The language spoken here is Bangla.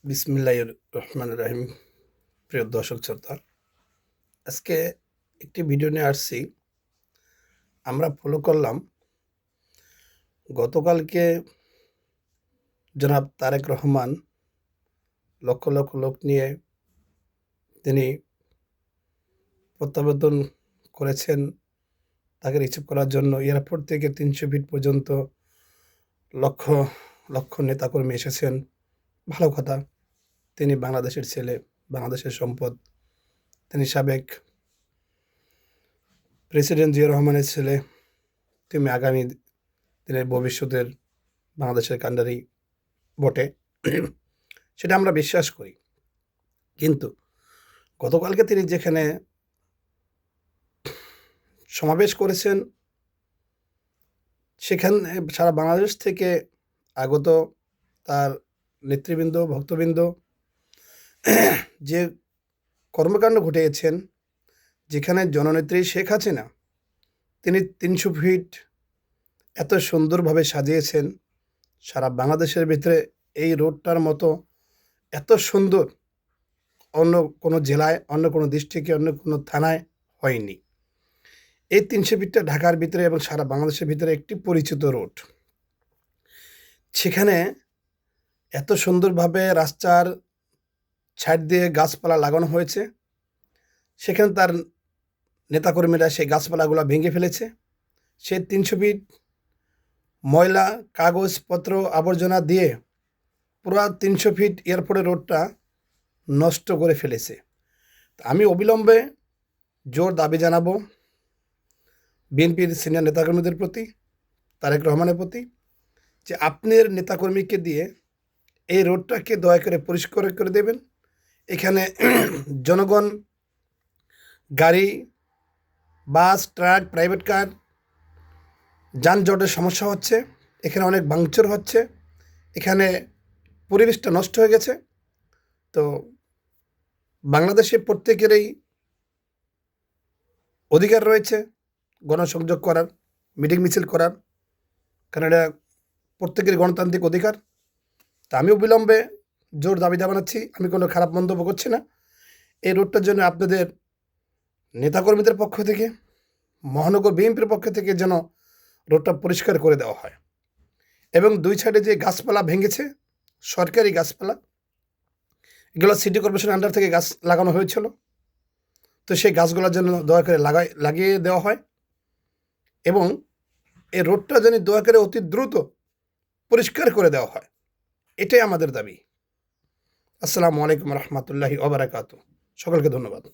বিসমিল্লাহির রহমানির রহিম। প্রিয় দর্শক শ্রোতা, আজকে একটি ভিডিও নিয়ে আসছি। আমরা ফলো করলাম গতকালকে জনাব তারেক রহমান লক্ষ লক্ষ লোক নিয়ে তিনি প্রত্যাবর্তন করেছেন তাকে রিসিভ করার জন্য। এয়ারপোর্ট থেকে ৩০০ ফিট পর্যন্ত লক্ষ লক্ষ নেতাকর্মী এসেছেন। ভালো কথা, তিনি বাংলাদেশের ছেলে, বাংলাদেশের সম্পদ। তিনি সাবেক প্রেসিডেন্ট জিয়া রহমানের ছেলে। তিনি আগামী দিনের ভবিষ্যতের বাংলাদেশের কাণ্ডারি বটে, সেটা আমরা বিশ্বাস করি। কিন্তু গতকালকে তিনি যেখানে সমাবেশ করেছেন, সেখানে সারা বাংলাদেশ থেকে আগত তার নেতৃবৃন্দ, ভক্তবৃন্দ যে কর্মকাণ্ড ঘটিয়েছেন, যেখানে জননেত্রী শেখ হাসিনা তিনি ৩০০ ফিট এত সুন্দরভাবে সাজিয়েছেন। সারা বাংলাদেশের ভিতরে এই রোডটার মতো এত সুন্দর অন্য কোনো জেলায়, অন্য কোনো ডিস্ট্রিক্টে, অন্য কোনো থানায় হয়নি। এই ৩০০ ফিটটা ঢাকার ভিতরে এবং সারা বাংলাদেশের ভিতরে একটি পরিচিত রোড। সেখানে এত সুন্দরভাবে রাস্তার সাইড দিয়ে গাছপালা লাগানো হয়েছে। সেখানে তার নেতাকর্মীরা সেই গাছপালাগুলো ভেঙে ফেলেছে। সে ৩০০ ফিট ময়লা, কাগজপত্র, আবর্জনা দিয়ে পুরা ৩০০ ফিট এয়ারপোর্টের রোডটা নষ্ট করে ফেলেছে। আমি অবিলম্বে জোর দাবি জানাবো বিএনপির সিনিয়র নেতাকর্মীদের প্রতি, তারেক রহমানের প্রতি, যে আপনার নেতাকর্মীকে দিয়ে এই রোডটাকে দয়া করে পরিষ্কার করে দেবেন। এখানে জনগণ, গাড়ি, বাস, ট্রাক, প্রাইভেট কার, যানজটের সমস্যা হচ্ছে। এখানে অনেক ভাঙচুর হচ্ছে। এখানে পরিবেশটা নষ্ট হয়ে গেছে। তো বাংলাদেশে প্রত্যেকেরই অধিকার রয়েছে গণসংযোগ করার, মিটিং মিছিল করার, কারণ এটা প্রত্যেকের গণতান্ত্রিক অধিকার। তা আমি অবিলম্বে জোর দাবি জানাচ্ছি। আমি কোনো খারাপ মন্তব্য করছি না। এই রোডটার জন্য আপনাদের নেতাকর্মীদের পক্ষ থেকে, মহানগর বিএনপির পক্ষ থেকে যেন রোডটা পরিষ্কার করে দেওয়া হয়। এবং দুই সাইডে যে গাছপালা ভেঙেছে, সরকারি গাছপালা, এগুলো সিটি কর্পোরেশনের আন্ডার থেকে গাছ লাগানো হয়েছিল। তো সেই গাছগুলোর জন্য দয়া করে লাগিয়ে দেওয়া হয় এবং এই রোডটা যেন দয়া করে অতি দ্রুত পরিষ্কার করে দেওয়া হয়। এটাই আমাদের দাবি। আসসালামু আলাইকুম রহমতুল্লাহি ওয়া বারাকাতুহু। সকলকে ধন্যবাদ।